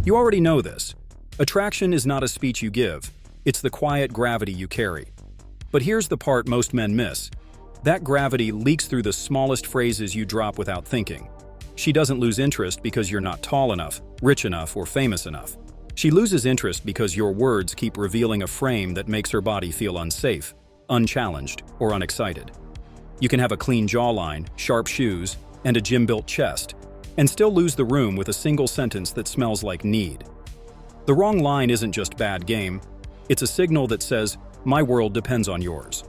You already know this. Attraction is not a speech you give, it's the quiet gravity you carry. But here's the part most men miss. That gravity leaks through the smallest phrases you drop without thinking. She doesn't lose interest because you're not tall enough, rich enough, or famous enough. She loses interest because your words keep revealing a frame that makes her body feel unsafe, unchallenged, or unexcited. You can have a clean jawline, sharp shoes, and a gym-built chest, and still lose the room with a single sentence that smells like need. The wrong line isn't just bad game, it's a signal that says, "My world depends on yours."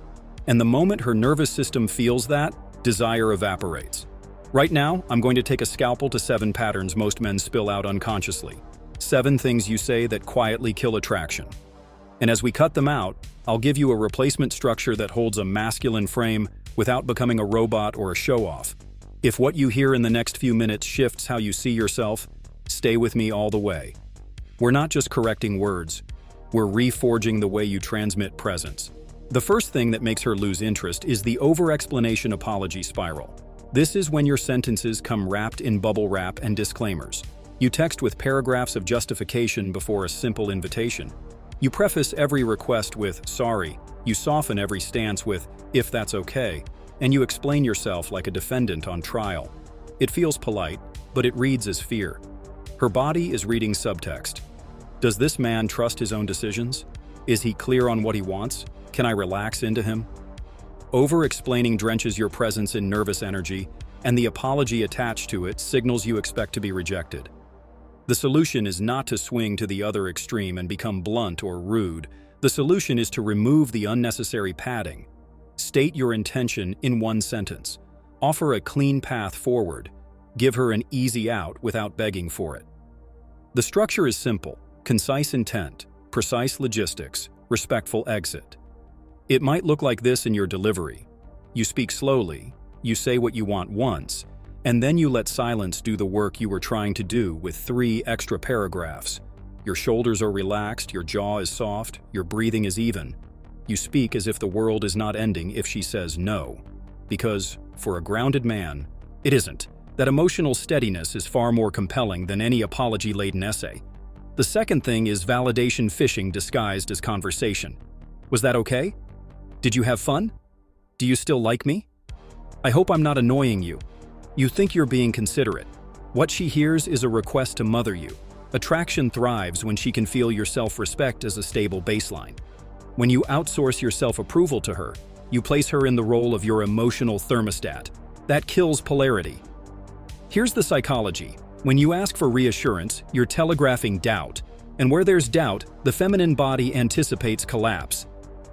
And the moment her nervous system feels that, desire evaporates. Right now, I'm going to take a scalpel to 7 patterns most men spill out unconsciously. 7 things you say that quietly kill attraction. And as we cut them out, I'll give you a replacement structure that holds a masculine frame without becoming a robot or a show-off. If what you hear in the next few minutes shifts how you see yourself, stay with me all the way. We're not just correcting words, we're reforging the way you transmit presence. The first thing that makes her lose interest is the over-explanation apology spiral. This is when your sentences come wrapped in bubble wrap and disclaimers. You text with paragraphs of justification before a simple invitation. You preface every request with "sorry," you soften every stance with "if that's okay," and you explain yourself like a defendant on trial. It feels polite, but it reads as fear. Her body is reading subtext. Does this man trust his own decisions? Is he clear on what he wants? Can I relax into him? Over-explaining drenches your presence in nervous energy, and the apology attached to it signals you expect to be rejected. The solution is not to swing to the other extreme and become blunt or rude. The solution is to remove the unnecessary padding. State your intention in one sentence. Offer a clean path forward. Give her an easy out without begging for it. The structure is simple: concise intent, precise logistics, respectful exit. It might look like this in your delivery. You speak slowly, you say what you want once, and then you let silence do the work you were trying to do with 3 extra paragraphs. Your shoulders are relaxed, your jaw is soft, your breathing is even. You speak as if the world is not ending if she says no. Because, for a grounded man, it isn't. That emotional steadiness is far more compelling than any apology-laden essay. The second thing is validation fishing disguised as conversation. Was that okay? Did you have fun? Do you still like me? I hope I'm not annoying you. You think you're being considerate. What she hears is a request to mother you. Attraction thrives when she can feel your self-respect as a stable baseline. When you outsource your self-approval to her, you place her in the role of your emotional thermostat. That kills polarity. Here's the psychology. When you ask for reassurance, you're telegraphing doubt. And where there's doubt, the feminine body anticipates collapse.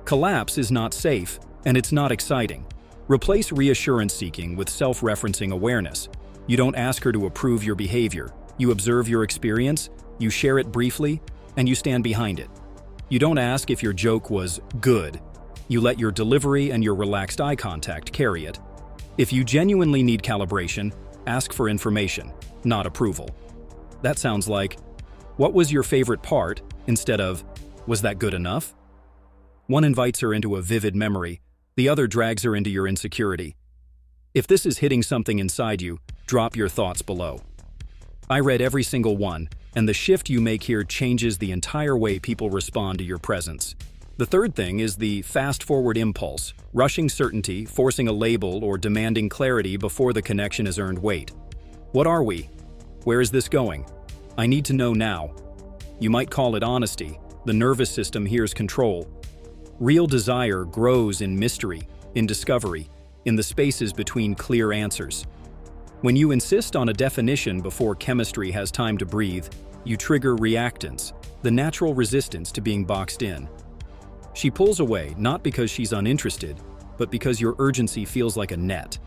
Collapse is not safe, and it's not exciting. Replace reassurance seeking with self-referencing awareness. You don't ask her to approve your behavior. You observe your experience, you share it briefly, and you stand behind it. You don't ask if your joke was good. You let your delivery and your relaxed eye contact carry it. If you genuinely need calibration, ask for information, not approval. That sounds like, "What was your favorite part?" instead of, "Was that good enough?" One invites her into a vivid memory, the other drags her into your insecurity. If this is hitting something inside you, drop your thoughts below. I read every single one, and the shift you make here changes the entire way people respond to your presence. The third thing is the fast-forward impulse, rushing certainty, forcing a label, or demanding clarity before the connection has earned weight. What are we? Where is this going? I need to know now. You might call it honesty. The nervous system hears control. Real desire grows in mystery, in discovery, in the spaces between clear answers. When you insist on a definition before chemistry has time to breathe, you trigger reactance, the natural resistance to being boxed in. She pulls away not because she's uninterested, but because your urgency feels like a net.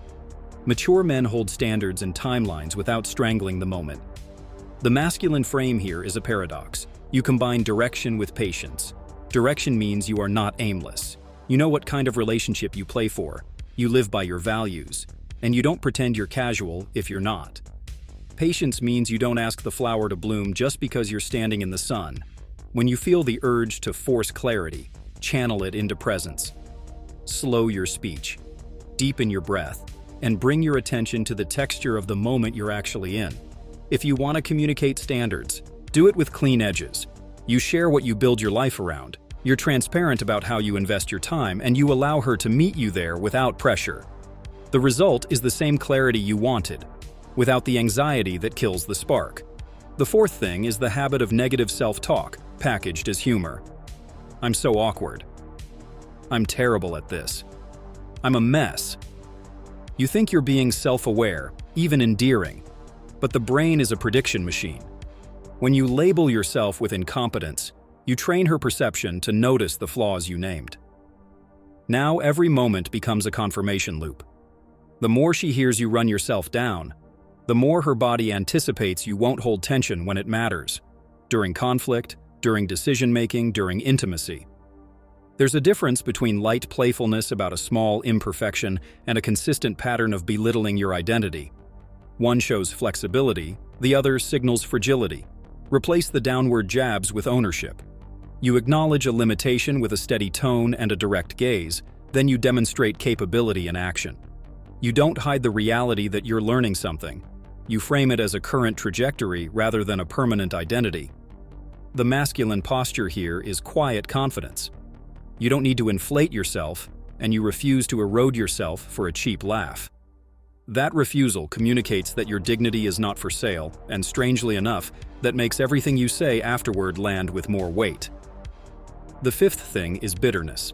Mature men hold standards and timelines without strangling the moment. The masculine frame here is a paradox. You combine direction with patience. Direction means you are not aimless. You know what kind of relationship you play for. You live by your values. And you don't pretend you're casual if you're not. Patience means you don't ask the flower to bloom just because you're standing in the sun. When you feel the urge to force clarity, channel it into presence. Slow your speech, deepen your breath, and bring your attention to the texture of the moment you're actually in. If you want to communicate standards, Do it with clean edges. You share what you build your life around. You're transparent about how you invest your time, and you allow her to meet you there without pressure. The result is the same clarity you wanted, without the anxiety that kills the spark. The fourth thing is the habit of negative self-talk, packaged as humor. I'm so awkward. I'm terrible at this. I'm a mess. You think you're being self-aware, even endearing, but the brain is a prediction machine. When you label yourself with incompetence, you train her perception to notice the flaws you named. Now every moment becomes a confirmation loop. The more she hears you run yourself down, the more her body anticipates you won't hold tension when it matters, during conflict, during decision-making, during intimacy. There's a difference between light playfulness about a small imperfection and a consistent pattern of belittling your identity. One shows flexibility, the other signals fragility. Replace the downward jabs with ownership. You acknowledge a limitation with a steady tone and a direct gaze, then you demonstrate capability in action. You don't hide the reality that you're learning something. You frame it as a current trajectory rather than a permanent identity. The masculine posture here is quiet confidence. You don't need to inflate yourself, and you refuse to erode yourself for a cheap laugh. That refusal communicates that your dignity is not for sale, and strangely enough, that makes everything you say afterward land with more weight. The fifth thing is bitterness,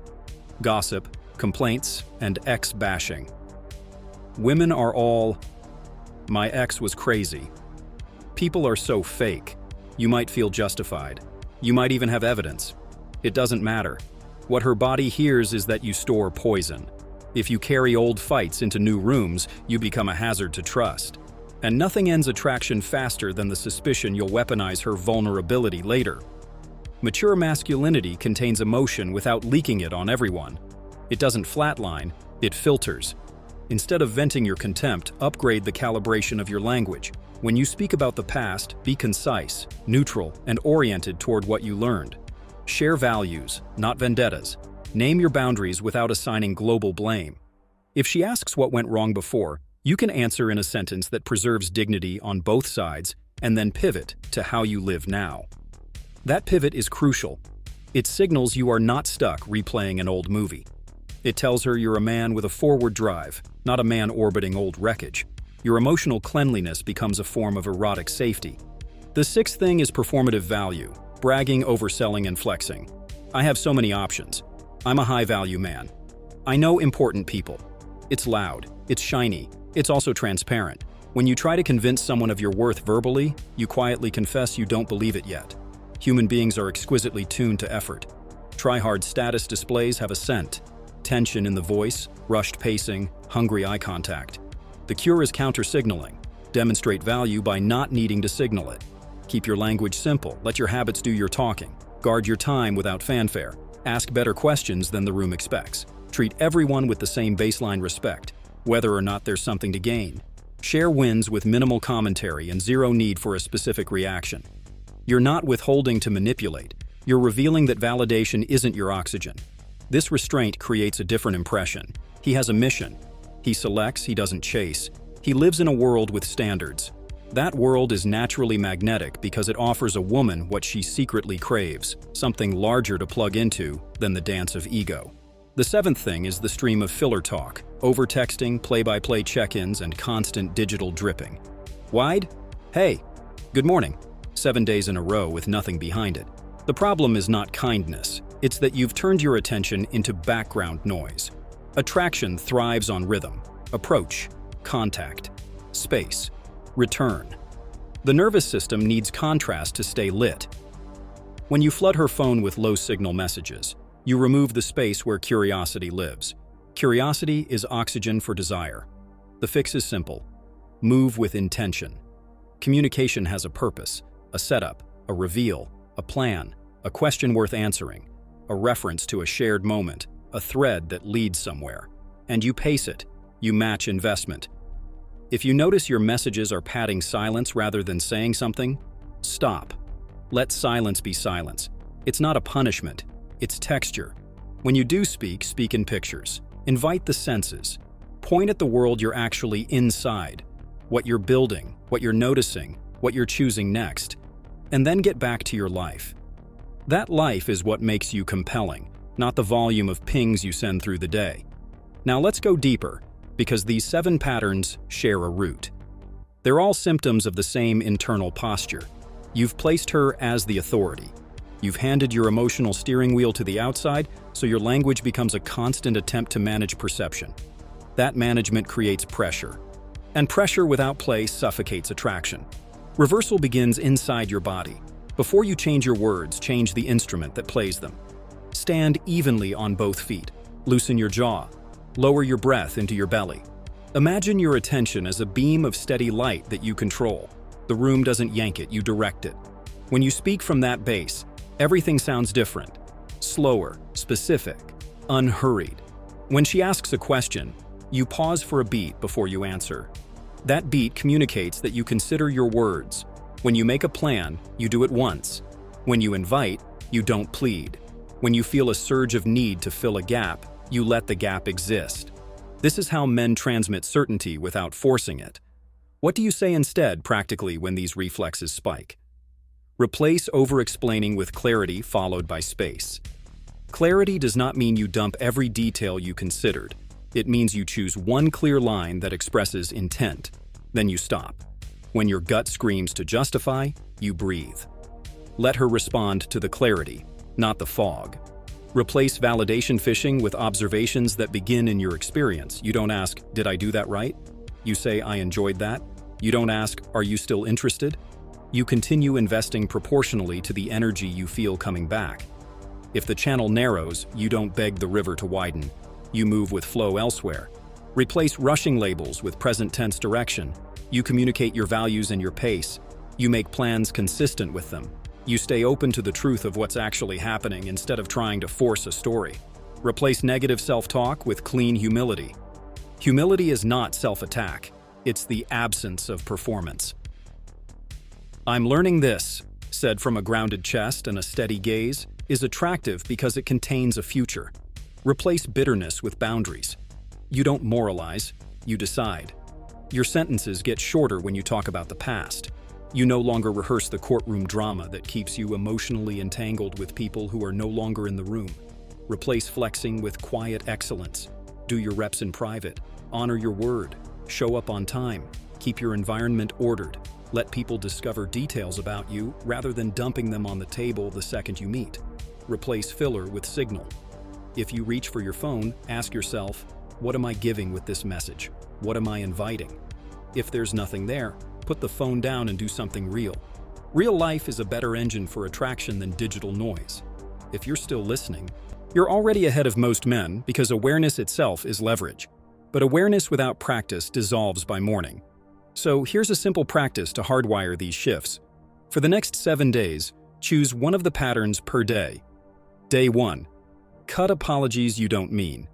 gossip, complaints, and ex-bashing. Women are all, "My ex was crazy." People are so fake. You might feel justified. You might even have evidence. It doesn't matter. What her body hears is that you store poison. If you carry old fights into new rooms, you become a hazard to trust. And nothing ends attraction faster than the suspicion you'll weaponize her vulnerability later. Mature masculinity contains emotion without leaking it on everyone. It doesn't flatline, it filters. Instead of venting your contempt, upgrade the calibration of your language. When you speak about the past, be concise, neutral, and oriented toward what you learned. Share values, not vendettas. Name your boundaries without assigning global blame. If she asks what went wrong before, you can answer in a sentence that preserves dignity on both sides and then pivot to how you live now. That pivot is crucial. It signals you are not stuck replaying an old movie. It tells her you're a man with a forward drive, not a man orbiting old wreckage. Your emotional cleanliness becomes a form of erotic safety. The sixth thing is performative value, bragging, overselling, and flexing. I have so many options. I'm a high-value man. I know important people. It's loud, it's shiny, it's also transparent. When you try to convince someone of your worth verbally, you quietly confess you don't believe it yet. Human beings are exquisitely tuned to effort. Try-hard status displays have a scent. Tension in the voice, rushed pacing, hungry eye contact. The cure is counter-signaling. Demonstrate value by not needing to signal it. Keep your language simple, let your habits do your talking. Guard your time without fanfare. Ask better questions than the room expects. Treat everyone with the same baseline respect, whether or not there's something to gain. Share wins with minimal commentary and zero need for a specific reaction. You're not withholding to manipulate. You're revealing that validation isn't your oxygen. This restraint creates a different impression. He has a mission. He selects, he doesn't chase. He lives in a world with standards. That world is naturally magnetic because it offers a woman what she secretly craves, something larger to plug into than the dance of ego. The seventh thing is the stream of filler talk, over-texting, play-by-play check-ins, and constant digital dripping. Wide? Hey, good morning. 7 days in a row with nothing behind it. The problem is not kindness. It's that you've turned your attention into background noise. Attraction thrives on rhythm, approach, contact, space, return. The nervous system needs contrast to stay lit. When you flood her phone with low-signal messages, you remove the space where curiosity lives. Curiosity is oxygen for desire. The fix is simple. Move with intention. Communication has a purpose, a setup, a reveal, a plan, a question worth answering, a reference to a shared moment, a thread that leads somewhere. And you pace it. You match investment. If you notice your messages are padding silence rather than saying something, stop. Let silence be silence. It's not a punishment. It's texture. When you do speak, speak in pictures. Invite the senses. Point at the world you're actually inside. What you're building, what you're noticing, what you're choosing next. and then get back to your life. That life is what makes you compelling, not the volume of pings you send through the day. Now let's go deeper, because these 7 patterns share a root. They're all symptoms of the same internal posture. You've placed her as the authority. You've handed your emotional steering wheel to the outside, so your language becomes a constant attempt to manage perception. That management creates pressure. And pressure without play suffocates attraction. Reversal begins inside your body. Before you change your words, change the instrument that plays them. Stand evenly on both feet. Loosen your jaw. Lower your breath into your belly. Imagine your attention as a beam of steady light that you control. The room doesn't yank it, you direct it. When you speak from that base, everything sounds different. Slower, specific, unhurried. When she asks a question, you pause for a beat before you answer. That beat communicates that you consider your words. When you make a plan, you do it once. When you invite, you don't plead. When you feel a surge of need to fill a gap, you let the gap exist. This is how men transmit certainty without forcing it. What do you say instead, practically, when these reflexes spike? Replace overexplaining with clarity followed by space. Clarity does not mean you dump every detail you considered. It means you choose one clear line that expresses intent. Then you stop. When your gut screams to justify, you breathe. Let her respond to the clarity, not the fog. Replace validation fishing with observations that begin in your experience. You don't ask, "Did I do that right?" You say, "I enjoyed that." You don't ask, "Are you still interested?" You continue investing proportionally to the energy you feel coming back. If the channel narrows, you don't beg the river to widen. You move with flow elsewhere. Replace rushing labels with present tense direction. You communicate your values and your pace. You make plans consistent with them. You stay open to the truth of what's actually happening instead of trying to force a story. Replace negative self-talk with clean humility. Humility is not self-attack. It's the absence of performance. "I'm learning this," said from a grounded chest and a steady gaze, is attractive because it contains a future. Replace bitterness with boundaries. You don't moralize, you decide. Your sentences get shorter when you talk about the past. You no longer rehearse the courtroom drama that keeps you emotionally entangled with people who are no longer in the room. Replace flexing with quiet excellence. Do your reps in private. Honor your word. Show up on time. Keep your environment ordered. Let people discover details about you rather than dumping them on the table the second you meet. Replace filler with signal. If you reach for your phone, ask yourself, what am I giving with this message? What am I inviting? If there's nothing there, put the phone down and do something real. Real life is a better engine for attraction than digital noise. If you're still listening, you're already ahead of most men because awareness itself is leverage. But awareness without practice dissolves by morning. So here's a simple practice to hardwire these shifts. For the next 7 days, choose one of the patterns per day. Day 1. Cut apologies you don't mean.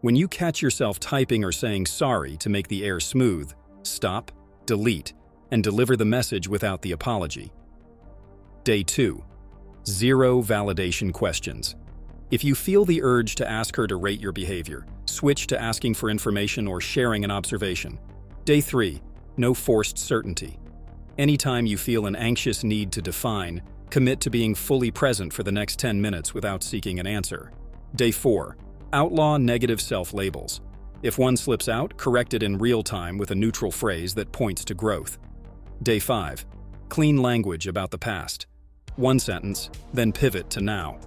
When you catch yourself typing or saying sorry to make the air smooth, stop, delete, and deliver the message without the apology. Day 2. Zero validation questions. If you feel the urge to ask her to rate your behavior, switch to asking for information or sharing an observation. Day 3. No forced certainty. Anytime you feel an anxious need to define, commit to being fully present for the next 10 minutes without seeking an answer. Day 4. Outlaw negative self-labels. If one slips out, correct it in real time with a neutral phrase that points to growth. Day 5. Clean language about the past. One sentence, then pivot to now.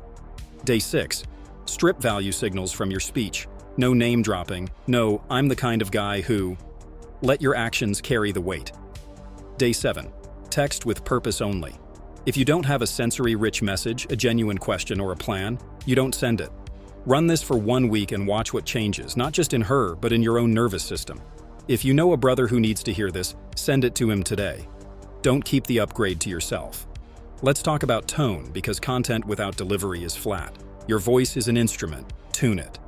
Day 6. Strip value signals from your speech. No name dropping. No, "I'm the kind of guy who." Let your actions carry the weight. Day 7. Text with purpose only. If you don't have a sensory-rich message, a genuine question, or a plan, you don't send it. Run this for 1 week and watch what changes, not just in her, but in your own nervous system. If you know a brother who needs to hear this, send it to him today. Don't keep the upgrade to yourself. Let's talk about tone, because content without delivery is flat. Your voice is an instrument. Tune it.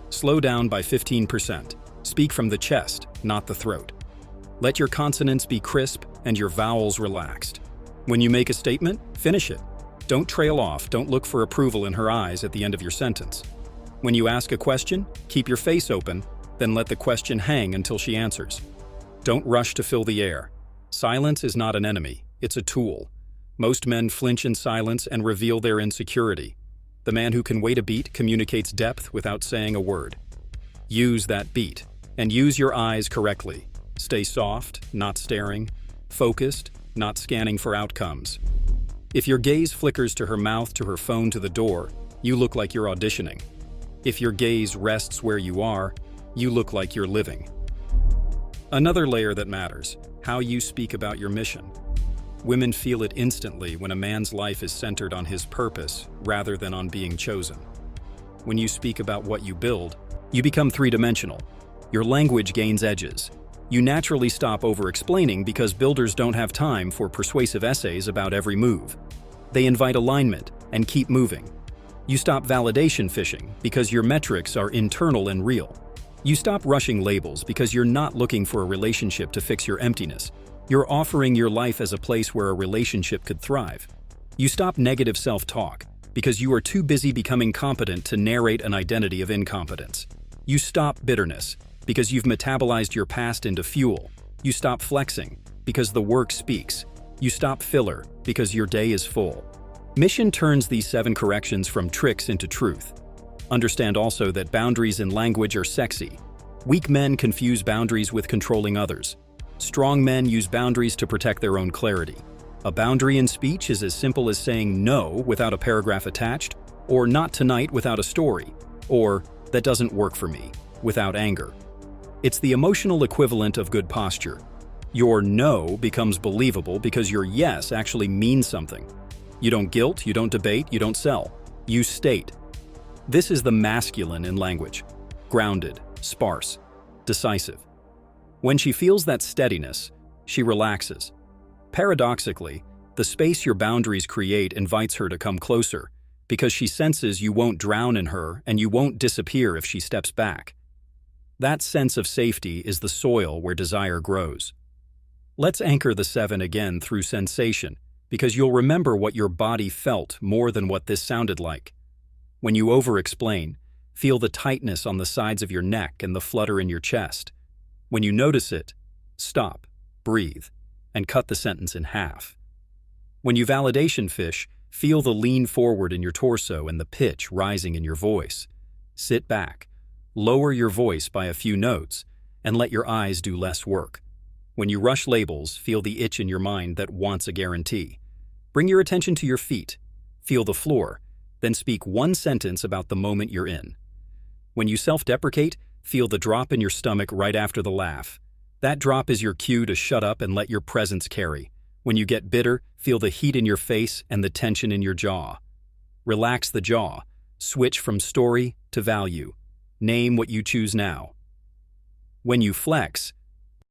Slow down by 15%. Speak from the chest, not the throat. Let your consonants be crisp and your vowels relaxed. When you make a statement, finish it. Don't trail off, don't look for approval in her eyes at the end of your sentence. When you ask a question, keep your face open, then let the question hang until she answers. Don't rush to fill the air. Silence is not an enemy, it's a tool. Most men flinch in silence and reveal their insecurity. The man who can wait a beat communicates depth without saying a word. Use that beat, and use your eyes correctly. Stay soft, not staring. Focused, not scanning for outcomes. If your gaze flickers to her mouth, to her phone, to the door, you look like you're auditioning. If your gaze rests where you are, you look like you're living. Another layer that matters: how you speak about your mission. Women feel it instantly when a man's life is centered on his purpose rather than on being chosen. When you speak about what you build, you become three-dimensional. Your language gains edges. You naturally stop over-explaining because builders don't have time for persuasive essays about every move. They invite alignment and keep moving. You stop validation fishing because your metrics are internal and real. You stop rushing labels because you're not looking for a relationship to fix your emptiness. You're offering your life as a place where a relationship could thrive. You stop negative self-talk because you are too busy becoming competent to narrate an identity of incompetence. You stop bitterness because you've metabolized your past into fuel. You stop flexing because the work speaks. You stop filler because your day is full. Mission turns these 7 corrections from tricks into truth. Understand also that boundaries in language are sexy. Weak men confuse boundaries with controlling others. Strong men use boundaries to protect their own clarity. A boundary in speech is as simple as saying no without a paragraph attached, or not tonight without a story, or that doesn't work for me without anger. It's the emotional equivalent of good posture. Your no becomes believable because your yes actually means something. You don't guilt, you don't debate, you don't sell. You state. This is the masculine in language: grounded, sparse, decisive. When she feels that steadiness, she relaxes. Paradoxically, the space your boundaries create invites her to come closer because she senses you won't drown in her and you won't disappear if she steps back. That sense of safety is the soil where desire grows. Let's anchor the 7 again through sensation, because you'll remember what your body felt more than what this sounded like. When you over-explain, feel the tightness on the sides of your neck and the flutter in your chest. When you notice it, stop, breathe, and cut the sentence in half. When you validation fish, feel the lean forward in your torso and the pitch rising in your voice. Sit back, lower your voice by a few notes, and let your eyes do less work. When you rush labels, feel the itch in your mind that wants a guarantee. Bring your attention to your feet, feel the floor, then speak one sentence about the moment you're in. When you self-deprecate, feel the drop in your stomach right after the laugh. That drop is your cue to shut up and let your presence carry. When you get bitter, feel the heat in your face and the tension in your jaw. Relax the jaw. Switch from story to value. Name what you choose now. When you flex,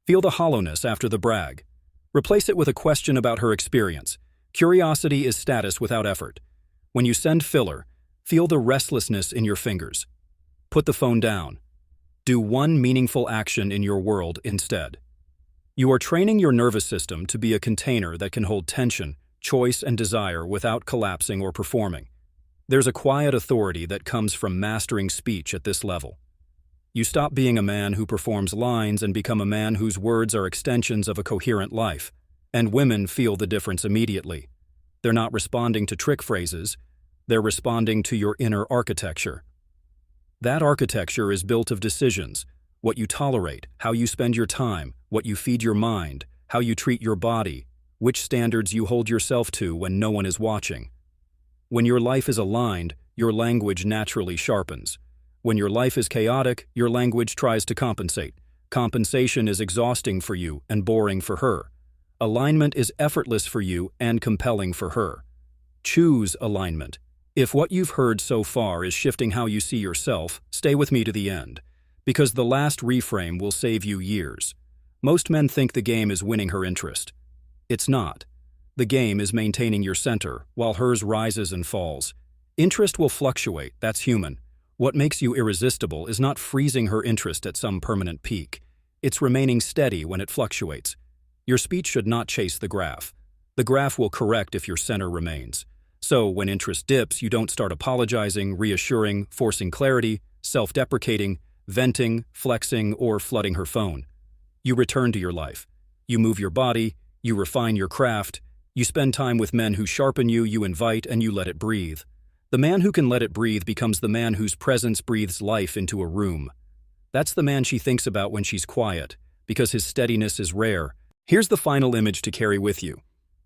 feel the hollowness after the brag. Replace it with a question about her experience. Curiosity is status without effort. When you send filler, feel the restlessness in your fingers. Put the phone down. Do one meaningful action in your world instead. You are training your nervous system to be a container that can hold tension, choice, and desire without collapsing or performing. There's a quiet authority that comes from mastering speech at this level. You stop being a man who performs lines and become a man whose words are extensions of a coherent life. And women feel the difference immediately. They're not responding to trick phrases, they're responding to your inner architecture. That architecture is built of decisions: what you tolerate, how you spend your time, what you feed your mind, how you treat your body, which standards you hold yourself to when no one is watching. When your life is aligned, your language naturally sharpens. When your life is chaotic, your language tries to compensate. Compensation is exhausting for you and boring for her. Alignment is effortless for you and compelling for her. Choose alignment. If what you've heard so far is shifting how you see yourself, stay with me to the end, because the last reframe will save you years. Most men think the game is winning her interest. It's not. The game is maintaining your center, while hers rises and falls. Interest will fluctuate, that's human. What makes you irresistible is not freezing her interest at some permanent peak. It's remaining steady when it fluctuates. Your speech should not chase the graph. The graph will correct if your center remains. So, when interest dips, you don't start apologizing, reassuring, forcing clarity, self-deprecating, venting, flexing, or flooding her phone. You return to your life. You move your body, you refine your craft, You spend time with men who sharpen you, you invite, and you let it breathe. The man who can let it breathe becomes the man whose presence breathes life into a room. That's the man she thinks about when she's quiet, because his steadiness is rare. Here's the final image to carry with you.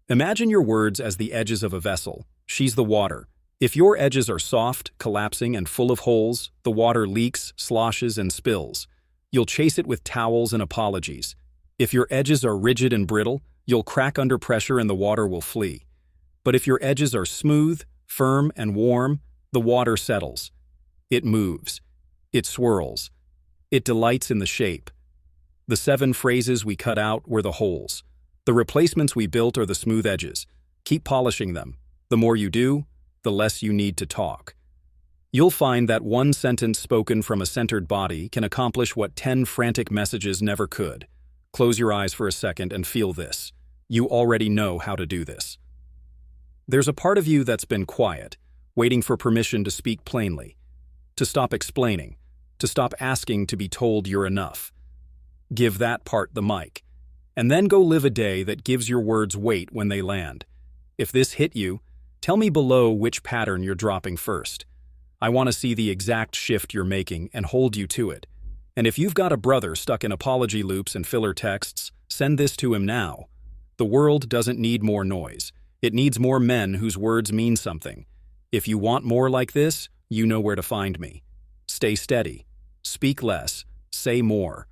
Imagine your words as the edges of a vessel. She's the water. If your edges are soft, collapsing, and full of holes, the water leaks, sloshes, and spills. You'll chase it with towels and apologies. If your edges are rigid and brittle, you'll crack under pressure and the water will flee. But if your edges are smooth, firm, and warm, the water settles. It moves. It swirls. It delights in the shape. The 7 phrases we cut out were the holes. The replacements we built are the smooth edges. Keep polishing them. The more you do, the less you need to talk. You'll find that one sentence spoken from a centered body can accomplish what 10 frantic messages never could. Close your eyes for a second and feel this. You already know how to do this. There's a part of you that's been quiet, waiting for permission to speak plainly, to stop explaining, to stop asking to be told you're enough. Give that part the mic, and then go live a day that gives your words weight when they land. If this hit you, tell me below which pattern you're dropping first. I want to see the exact shift you're making and hold you to it. And if you've got a brother stuck in apology loops and filler texts, send this to him now. The world doesn't need more noise. It needs more men whose words mean something. If you want more like this, you know where to find me. Stay steady. Speak less. Say more.